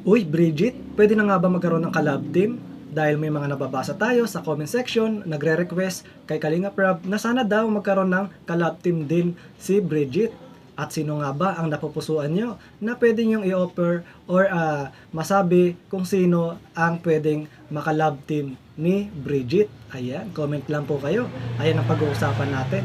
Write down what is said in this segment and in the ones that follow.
Uy, Bridget, pwede na nga ba magkaroon ng collab team? Dahil may mga nababasa tayo sa comment section, nagre-request kay Kalinga Prab na sana daw magkaroon ng collab team din si Bridget. At sino nga ba ang napupusuan nyo na pwede nyong i-offer or masabi kung sino ang pwedeng makalab team ni Bridget? Ayan, comment lang po kayo. Ayan ang pag-uusapan natin.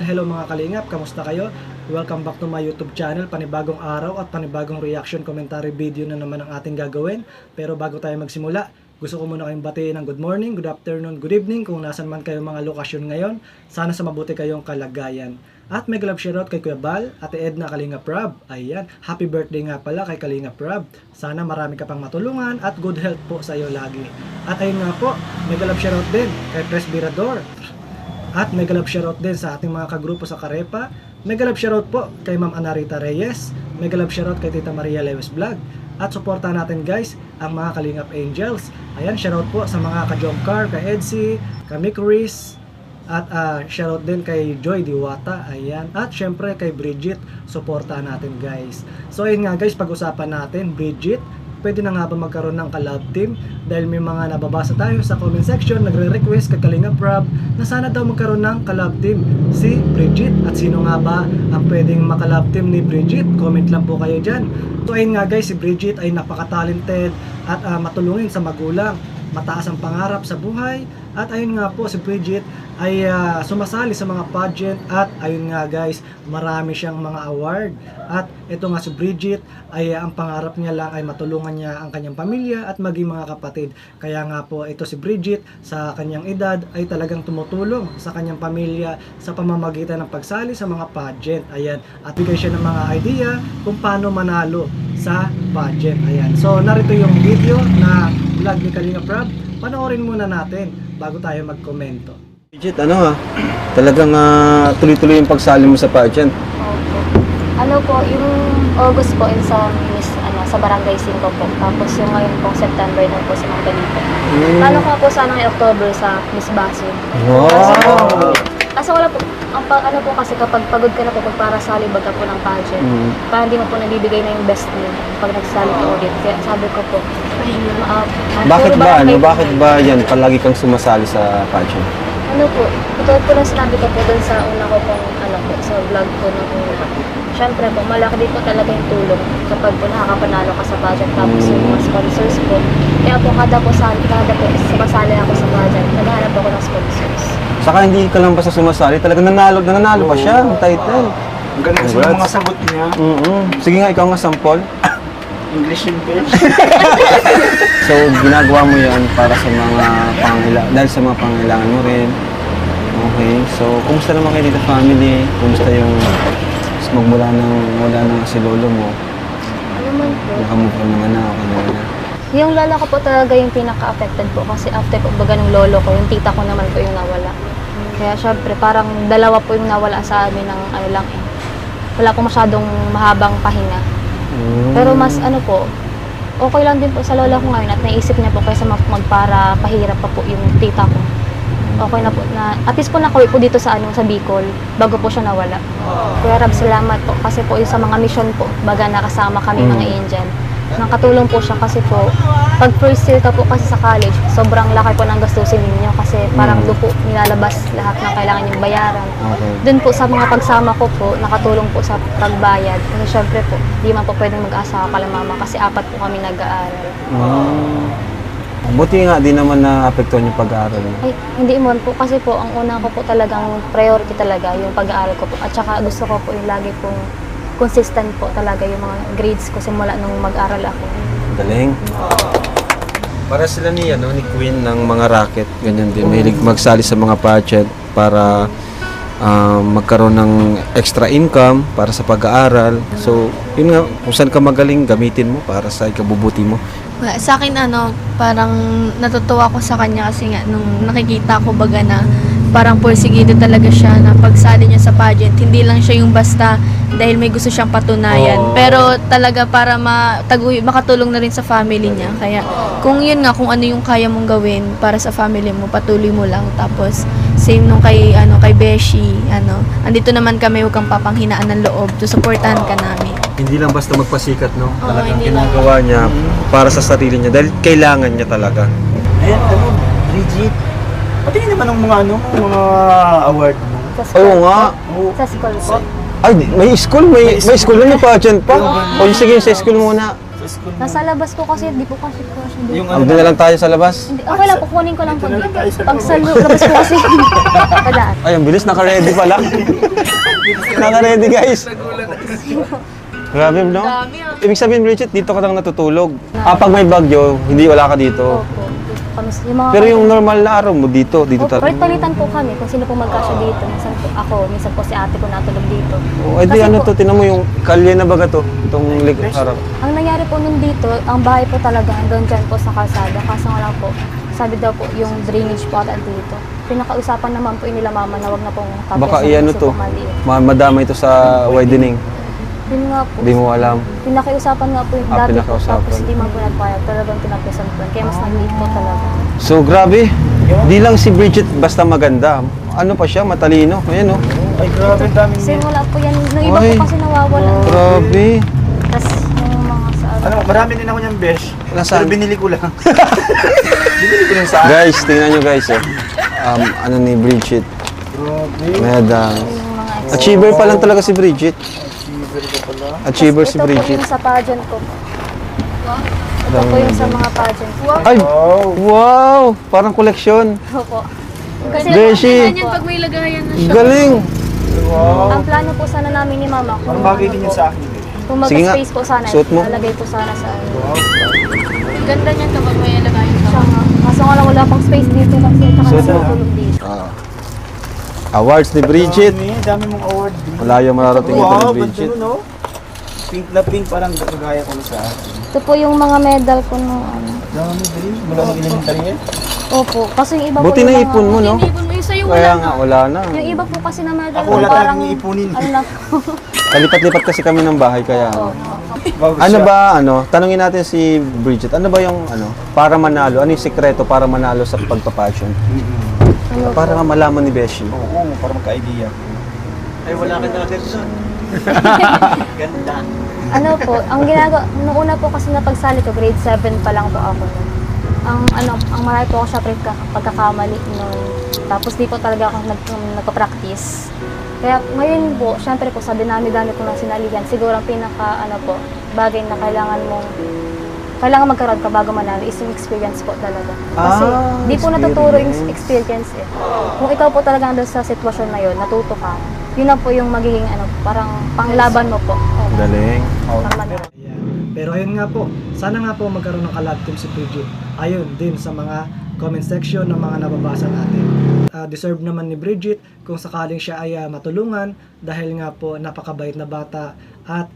Hello mga kalingap, kamusta kayo? Welcome back to my YouTube channel. Panibagong araw at panibagong reaction commentary video na naman ang ating gagawin. Pero bago tayo magsimula, gusto ko muna kayong batiin ng good morning, good afternoon, good evening kung nasan man kayo mga lokasyon ngayon. Sana sa mabuti kayong kalagayan. At may love shoutout kay Kuya Bal, Ate Edna Kalinga Prab. Ayan, happy birthday nga pala kay Kalinga Prab. Sana marami ka pang matulungan at good health po sa iyo lagi. At ayun nga po, may love shoutout din kay Presbyrador. At mega love shoutout din sa ating mga kagrupo sa Karepa. Mega love shoutout po kay Ma'am Anarita Reyes. Mega love shoutout kay Tita Maria Lewis Vlog. At suportahan natin guys ang mga Kalingap Angels. Ayan, shoutout po sa mga ka-Jomcar, kay Edsy, kay Mick Reese. At shoutout din kay Joy Diwata. Ayan. At syempre kay Bridget. Suportahan natin guys. So ayun nga guys, pag-usapan natin Bridget. Pwede na nga ba magkaroon ng collab team? Dahil may mga nababasa tayo sa comment section, nagre-request kay Kalinga Prab na sana daw magkaroon ng collab team si Bridget. At sino nga ba ang pwedeng makalab team ni Bridget? Comment lang po kayo dyan. So ayun nga guys, si Bridget ay napaka-talented at matulungin sa magulang. Mataas ang pangarap sa buhay. At ayun nga po, si Bridget ay sumasali sa mga pageant. At ayun nga guys, marami siyang mga award. At ito nga si Bridget ay ang pangarap niya lang ay matulungan niya ang kanyang pamilya at maging mga kapatid. Kaya nga po ito si Bridget sa kanyang edad ay talagang tumutulong sa kanyang pamilya sa pamamagitan ng pagsali sa mga pageant. Ayan, at bigay siya ng mga idea kung paano manalo sa pageant. Ayan, so narito yung video na vlog ni Kalinga Prab. Panoorin muna natin bago tayo magkomento. Bridget, talagang tuloy-tuloy yung pagsali mo sa pageant. Opo. Ano po, yung August po is sa sa Barangay 5 po. Tapos yung ngayon pong September na po sa Manganito. Paano ko po sana ngayong October sa Miss Basin. Wow! Kasi wala po, ano po kasi kapag pagod ka na po pag para sali baga po ng pageant, parang hindi mo po nabibigay na yung best mo pag nagsali ka ulit. Kaya sabi ko po, Bakit ba yan palagi kang sumasali sa pageant? ano po, ito po lang sinabi ko po dun sa una ko pong sa vlog ko na po. Siyempre po, malaki din po talaga yung tulong kapag po nakakapanalo ka sa pageant tapos yung mga sponsors po. Kaya po kada po sumasali ako sa pageant, naghahanap ako ng sponsors. Saka hindi ka lang basta sumasali, talagang nanalo pa siya, ang title. Ang galing sa mga sagot niya. Sige nga, ikaw nga sample. English yung page. So, ginagawa mo yan para sa mga dahil sa mga pangailangan mo rin. Okay, so, kumusta naman kayo dito family? Kumusta yung magmula ng si lolo mo? Ano man po? Nakamove on naman na, okay naman na. Yung lala ko po talaga yung pinaka-affected po kasi after po baga ng lolo ko, yung tita ko naman po yung nawala. Kaya syempre, parang dalawa po yung nawala sa amin ng wala po masyadong mahabang pahinga. Pero mas okay lang din po sa lola ko ngayon at naisip niya po kaysa magpara pahirap pa po yung tita ko. Okay na po na at least po nakauwi po dito sa sa Bicol bago po siya nawala. Kuya Rab, salamat po kasi po yung sa mga mission po baga nakasama kami mga Indian. Nakatulong po siya kasi po pag first year ka po kasi sa college, sobrang laki po ng gastusin ninyo kasi parang doon po nilalabas lahat ng kailangan yung bayaran. Okay. Doon po sa mga pagsama ko po, nakatulong po sa pagbayad. Kasi syempre po, di man po pwedeng mag-asa kala mama kasi 4 po kami nag-aaral. Buti nga, di naman na-apektuhan yung pag-aaral mo. Ay, hindi man po kasi po, ang una ko po talagang priority talaga yung pag-aaral ko po. At saka gusto ko po yung lagi pong consistent po talaga yung mga grades ko simula nung mag-aral ako. Galing. Para sila ni Queen ng mga racket, ganyan din. Mahilig magsali sa mga pageant para magkaroon ng extra income para sa pag-aaral. So, yun nga, kung saan ka magaling, gamitin mo para sa ikabubuti mo. Sa akin parang natutuwa ko sa kanya kasi nga nung nakikita ko baga na parang porsigido talaga siya na pagsali niya sa pageant. Hindi lang siya yung basta dahil may gusto siyang patunayan. Oo. Pero talaga para makatulong na rin sa family niya. Kaya kung yun nga, kung ano yung kaya mong gawin para sa family mo, patuloy mo lang. Tapos same nung kay Beshi, andito naman kami, huwag kang papanghinaan ng loob. Susuportahan ka namin. Hindi lang basta magpasikat, no? Oo, Talagang hindi lang. ginagawa niya para sa sarili niya dahil kailangan niya talaga. Ayan, Bridget. Pati naman ng mga mga award mo. Sa school Oo nga. po. Sa school po. Ay, may school na may pageant pa. O sige, sa school muna. Sa school mo. Nasa labas po kasi, di po kasi po siya dito. Yung Ang na lang tayo sa labas. Hindi, okay lang po, kunin ko lang po Dito na dito. lang tayo sa Pag loob. sa labas po kasi, padaan. Ay, ang bilis, naka-ready pala. Naka-ready, guys. Grabe, no? Ibig sabihin, Bridget, dito ka lang natutulog. Pag may bagyo, hindi wala ka dito. Opo. Yung mga Pero yung normal na araw mo dito Opo, talaga. palit-palitan po kami kung sino po magkasya dito. Minsan po ako, minsan po si ate ko natulog dito. Oh, ay di Kasi ano po, to, tinan mo yung kalye na baga to, itong harap. Ang nangyari po nun dito, ang bahay po talaga hanggang dyan po sa kalsada. Kaso nga lang po, sabi daw po yung drainage po at dito. Pinakausapan naman po nila mama na wag na pong tapos Baka iano to, madama ito sa widening. Yun nga po. Hindi mo alam. Pinakiusapan nga po yung Ah, dati po. pinakausapan. Tapos hindi man po nagpayag. Talagang pinagpisan po. Kaya mas nag-lead po talaga. So grabe, di lang si Bridget basta maganda. Ano pa siya, matalino. Ayan oh. Ay, grabe, daming Kasi wala po yan. Nung iba Ay. po kasi nawawala. Grabe. Tapos yung mga sa Ano, marami din ako niyang besh. Nasaan? Pero binili ko lang. binili ko lang sa Guys, tingnan nyo guys oh. Ano ni Bridget. Grabe. Medal. yung mga Achiever pa lang talaga si Bridget. Achiever ka pala. Achiever si Ito po Bridget. yung sa pageant ko. Ito po yung sa mga pageant ko. Ay, Wow. wow! Parang koleksyon. Opo. Kasi Beshi, Ganyan pag may lagayan na siya. galing. Wow. ang plano po sana namin ni mama kung Parang bagay din yun sa akin. Kung Sige nga, mag-space po sana, suot mo. lalagay po sana sa Ganda niyan kapag may lagayan siya ka. nga. Kaso nga lang wala pang space dito kasi tsaka Suot mo. natutulog dito. Awards ni Bridget. Dami mong award. Malayo mararating ito Wow, ni ganda Bridget. nun, no? Pink na pink, parang kagaya ko na sa akin. Ito po yung mga medal ko nung ano. Dami din. Mula mag-elementary yan. Opo, kasi yung iba Buti po na yung ipon mo, no? Inipon mo yung sa'yo wala Kaya na. nga, wala na. Yung iba po kasi na medal Ako na wala parang talagang iipunin. ano lang po. Kalipat-lipat kasi kami ng bahay, kaya ano. Bago Ano siya. ba, tanungin natin si Bridget, ano ba yung, para manalo, ano yung sekreto para manalo sa pagpapassion? Ano po? Para nga malaman ni Beshi. Oo, para magka-idea. Ay, wala ka talaga doon. Ganda. Ano po, ang ginagawa, nung una po kasi napagsali ko, grade 7 pa lang po ako nun. Ang marami po ako syempre pagkakamali nun. Tapos di po talaga ako nagpa-practice. Kaya ngayon po, syempre po sa dinami-dami ko ng sinalihan, siguro ang pinaka, bagay na kailangan magkaroon ka bago manalo is yung experience po talaga. Kasi di po natuturo yung experience eh. Kung ikaw po talaga nandun sa sitwasyon na yun, natuto ka, yun na po yung magiging parang panglaban mo po. Galing. Para manalo. Ayan. Pero ayun nga po, sana nga po magkaroon ng collab team si Bridget. Ayun din sa mga comment section ng mga nababasa natin. Deserve naman ni Bridget kung sakaling siya ay matulungan dahil nga po napakabait na bata at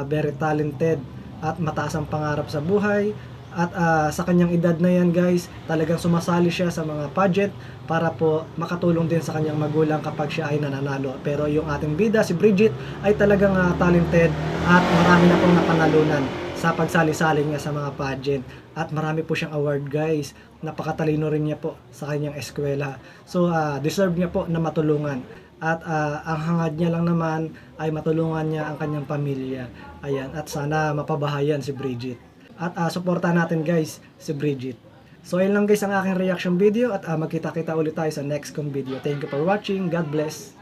very talented at mataas ang pangarap sa buhay. At sa kanyang edad na yan guys, talagang sumasali siya sa mga pageant para po makatulong din sa kanyang magulang kapag siya ay nananalo. Pero yung ating bida, si Bridget, ay talagang talented at marami na pong napanalunan sa pagsali-sali niya sa mga pageant. At marami po siyang award guys. Napakatalino rin niya po sa kanyang eskwela. So deserve niya po na matulungan. At ang hangad niya lang naman ay matulungan niya ang kanyang pamilya. Ayan, at sana mapabahayan si Bridget. At suportahan natin guys si Bridget. So ayun lang guys ang aking reaction video at magkita-kita ulit tayo sa next kong video. Thank you for watching. God bless.